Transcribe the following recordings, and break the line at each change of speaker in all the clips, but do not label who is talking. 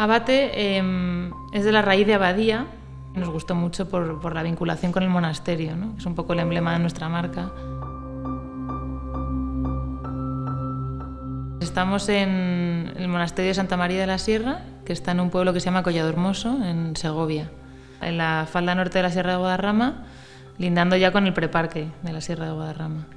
Abate es de la raíz de abadía. Nos gustó mucho por la vinculación con el monasterio, ¿no? Es un poco el emblema de nuestra marca. Estamos en el monasterio de Santa María de la Sierra, que está en un pueblo que se llama Collado-Hermoso, en Segovia, en la falda norte de la Sierra de Guadarrama, lindando ya con el preparque de la Sierra de Guadarrama.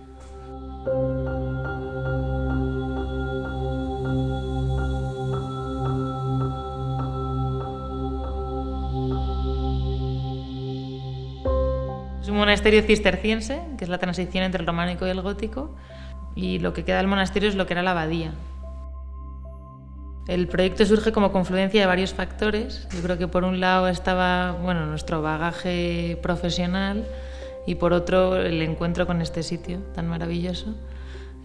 Es un monasterio cisterciense, que es la transición entre el románico y el gótico, y lo que queda del monasterio es lo que era la abadía. El proyecto surge como confluencia de varios factores. Yo creo que por un lado estaba nuestro bagaje profesional y por otro el encuentro con este sitio tan maravilloso,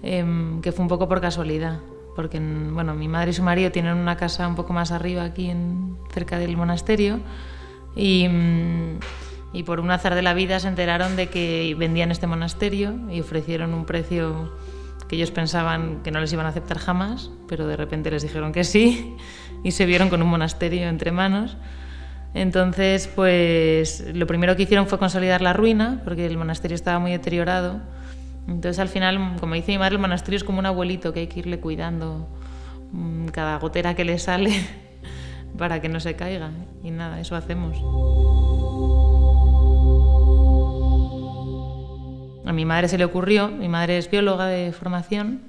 que fue un poco por casualidad, porque mi madre y su marido tienen una casa un poco más arriba aquí cerca del monasterio y por un azar de la vida se enteraron de que vendían este monasterio y ofrecieron un precio que ellos pensaban que no les iban a aceptar jamás, pero de repente les dijeron que sí y se vieron con un monasterio entre manos. Entonces, pues lo primero que hicieron fue consolidar la ruina, porque el monasterio estaba muy deteriorado. Entonces, al final, como dice mi madre, el monasterio es como un abuelito que hay que irle cuidando cada gotera que le sale para que no se caiga. Y nada, eso hacemos. A mi madre se le ocurrió, mi madre es bióloga de formación,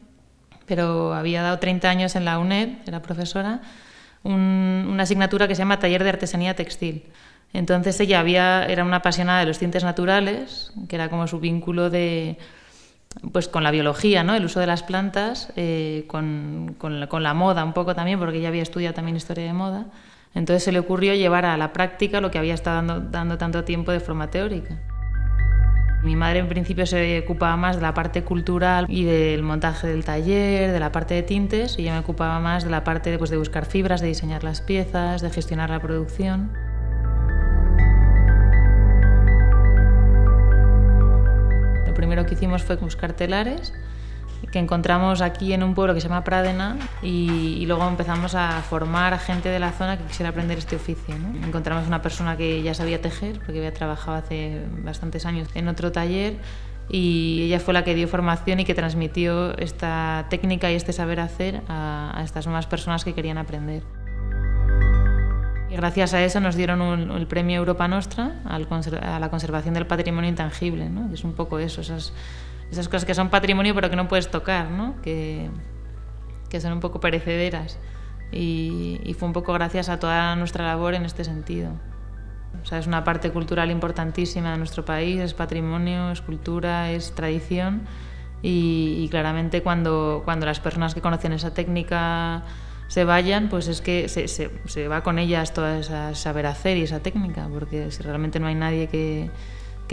pero había dado 30 años en la UNED, era profesora, una asignatura que se llama Taller de Artesanía Textil. Entonces ella era una apasionada de los tintes naturales, que era como su vínculo con la biología, ¿no? El uso de las plantas, con la moda un poco también, porque ella había estudiado también historia de moda. Entonces se le ocurrió llevar a la práctica lo que había estado dando tanto tiempo de forma teórica. Mi madre en principio se ocupaba más de la parte cultural y del montaje del taller, de la parte de tintes, y yo me ocupaba más de la parte de buscar fibras, de diseñar las piezas, de gestionar la producción. Lo primero que hicimos fue buscar telares, que encontramos aquí en un pueblo que se llama Pradena, y luego empezamos a formar a gente de la zona que quisiera aprender este oficio, ¿no? Encontramos una persona que ya sabía tejer, porque había trabajado hace bastantes años en otro taller, y ella fue la que dio formación y que transmitió esta técnica y este saber hacer a estas nuevas personas que querían aprender. Y gracias a eso nos dieron el premio Europa Nostra a la conservación del patrimonio intangible, ¿no? Y es un poco eso, esas cosas que son patrimonio pero que no puedes tocar, ¿no? Que son un poco perecederas. Y fue un poco gracias a toda nuestra labor en este sentido. O sea, es una parte cultural importantísima de nuestro país, es patrimonio, es cultura, es tradición, y claramente cuando las personas que conocen esa técnica se vayan, pues es que se va con ellas toda esa saber hacer y esa técnica, porque si realmente no hay nadie que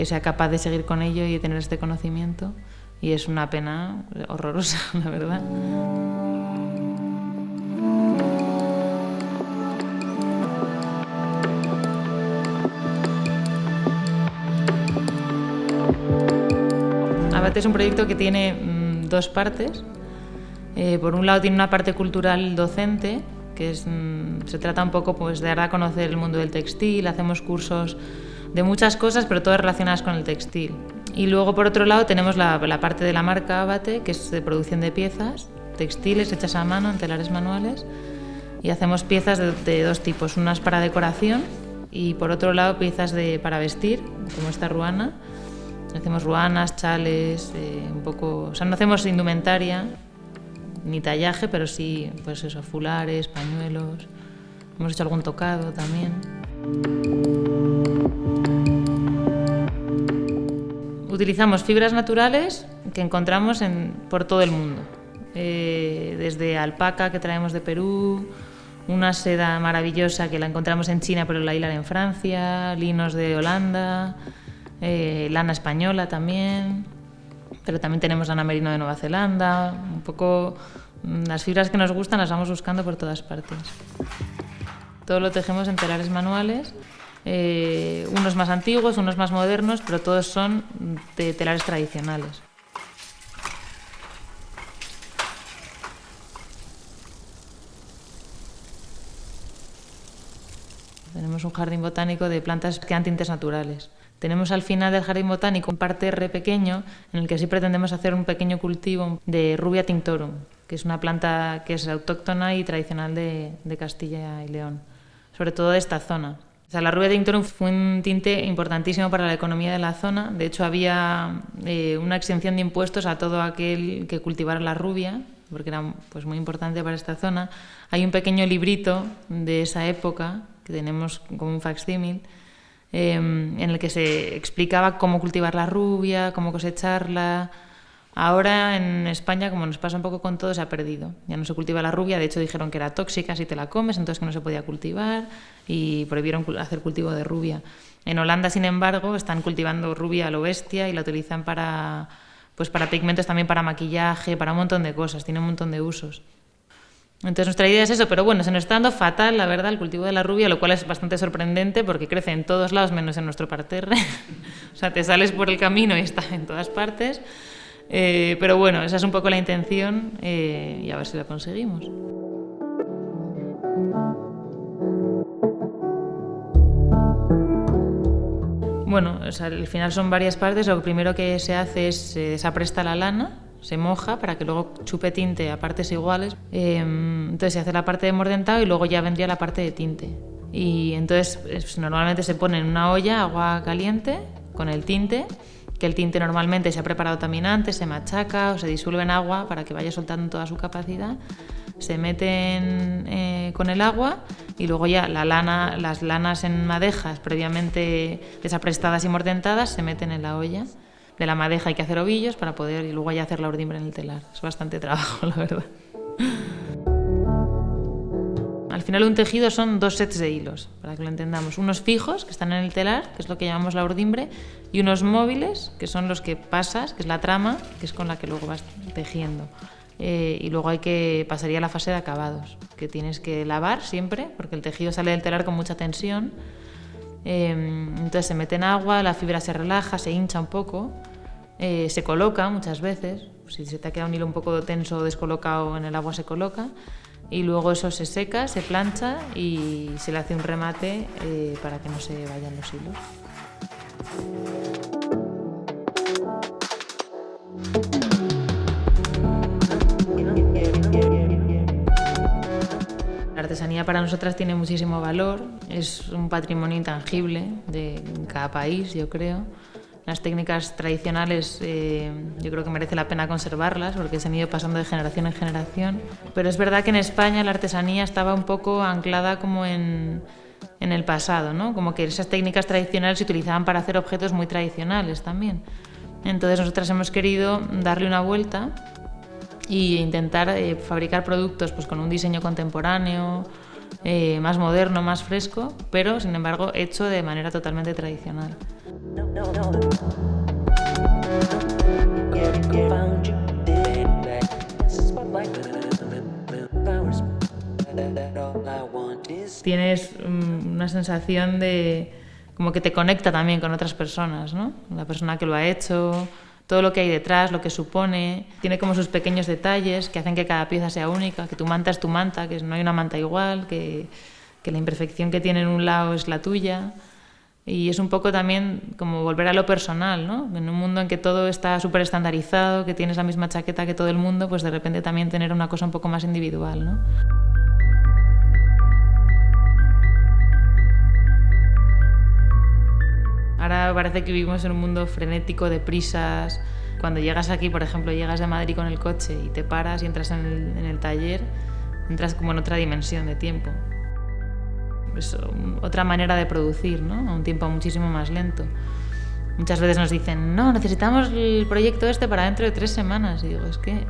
sea capaz de seguir con ello y de tener este conocimiento, y es una pena horrorosa, la verdad. Abate es un proyecto que tiene dos partes. Por un lado tiene una parte cultural docente, que se trata un poco de dar a conocer el mundo del textil, hacemos cursos de muchas cosas, pero todas relacionadas con el textil. Y luego, por otro lado, tenemos la parte de la marca Abate, que es de producción de piezas textiles hechas a mano en telares manuales, y hacemos piezas de dos tipos, unas para decoración y, por otro lado, piezas para vestir, como esta ruana. Hacemos ruanas, chales, o sea, no hacemos indumentaria ni tallaje, pero sí, pues eso, fulares, pañuelos. Hemos hecho algún tocado también. Utilizamos fibras naturales que encontramos por todo el mundo. Desde alpaca, que traemos de Perú, una seda maravillosa que la encontramos en China pero la hilan en Francia, linos de Holanda, lana española también, pero también tenemos lana merino de Nueva Zelanda. Un poco las fibras que nos gustan las vamos buscando por todas partes. Todo lo tejemos en telares manuales, unos más antiguos, unos más modernos, pero todos son de telares tradicionales. Tenemos un jardín botánico de plantas que dan tintes naturales. Tenemos al final del jardín botánico un parterre pequeño en el que sí pretendemos hacer un pequeño cultivo de Rubia tinctorum, que es una planta que es autóctona y tradicional de Castilla y León, sobre todo de esta zona. O sea, la Rubia tinctorum fue un tinte importantísimo para la economía de la zona. De hecho, había una exención de impuestos a todo aquel que cultivara la rubia, porque era pues muy importante para esta zona. Hay un pequeño librito de esa época, que tenemos como un facsímil, en el que se explicaba cómo cultivar la rubia, cómo cosecharla. Ahora en España, como nos pasa un poco con todo, se ha perdido. Ya no se cultiva la rubia, de hecho dijeron que era tóxica si te la comes, entonces que no se podía cultivar y prohibieron hacer cultivo de rubia. En Holanda, sin embargo, están cultivando rubia a lo bestia y la utilizan para pigmentos, también para maquillaje, para un montón de cosas, tiene un montón de usos. Entonces nuestra idea es eso, pero bueno, se nos está dando fatal, la verdad, el cultivo de la rubia, lo cual es bastante sorprendente porque crece en todos lados menos en nuestro parterre. O sea, te sales por el camino y está en todas partes. Pero bueno, esa es un poco la intención y a ver si la conseguimos. Bueno, o sea, al final son varias partes. Lo primero que se hace es se desapresta la lana, se moja para que luego chupe tinte a partes iguales. Entonces se hace la parte de mordentado y luego ya vendría la parte de tinte. Y entonces normalmente se pone en una olla agua caliente con el tinte, que el tinte normalmente se ha preparado también antes, se machaca o se disuelve en agua para que vaya soltando toda su capacidad. Se meten con el agua y luego ya las lanas en madejas previamente desaprestadas y mordentadas se meten en la olla. De la madeja hay que hacer ovillos para poder y luego ya hacer la ordimbre en el telar. Es bastante trabajo, la verdad. Al final un tejido son 2 sets de hilos, para que lo entendamos. Unos fijos, que están en el telar, que es lo que llamamos la ordimbre, y unos móviles, que son los que pasas, que es la trama, que es con la que luego vas tejiendo. Y luego pasaría a la fase de acabados, que tienes que lavar siempre, porque el tejido sale del telar con mucha tensión. Entonces se mete en agua, la fibra se relaja, se hincha un poco, se coloca muchas veces. Si se te ha quedado un hilo un poco tenso o descolocado en el agua, se coloca. Y luego eso se seca, se plancha y se le hace un remate para que no se vayan los hilos. La artesanía para nosotras tiene muchísimo valor, es un patrimonio intangible de cada país, yo creo. Las técnicas tradicionales yo creo que merece la pena conservarlas porque se han ido pasando de generación en generación. Pero es verdad que en España la artesanía estaba un poco anclada como en el pasado, ¿no? Como que esas técnicas tradicionales se utilizaban para hacer objetos muy tradicionales también. Entonces nosotras hemos querido darle una vuelta e intentar fabricar productos pues, con un diseño contemporáneo, más moderno, más fresco, pero sin embargo hecho de manera totalmente tradicional. Tienes una sensación de como que te conecta también con otras personas, ¿no? La persona que lo ha hecho, todo lo que hay detrás, lo que supone. Tiene como sus pequeños detalles que hacen que cada pieza sea única, que tu manta es tu manta, que no hay una manta igual, que la imperfección que tiene en un lado es la tuya. Y es un poco también como volver a lo personal, ¿no? En un mundo en que todo está súper estandarizado, que tienes la misma chaqueta que todo el mundo, pues de repente también tener una cosa un poco más individual, ¿no? Ahora parece que vivimos en un mundo frenético de prisas. Cuando llegas aquí, por ejemplo, llegas de Madrid con el coche y te paras y entras en el taller, entras como en otra dimensión de tiempo. Es otra manera de producir, ¿no? A un tiempo muchísimo más lento. Muchas veces nos dicen, no, necesitamos el proyecto para dentro de 3 semanas. Y digo, es que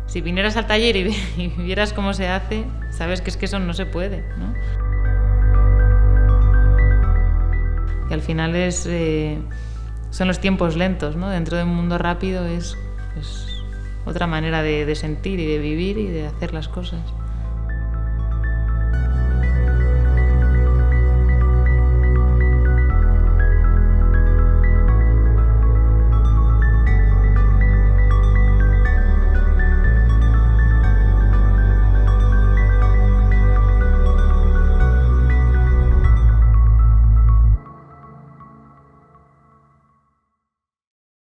si vinieras al taller y vieras cómo se hace, sabes que es que eso no se puede, ¿no? Y al final son los tiempos lentos, ¿no? Dentro de un mundo rápido es otra manera de sentir y de vivir y de hacer las cosas.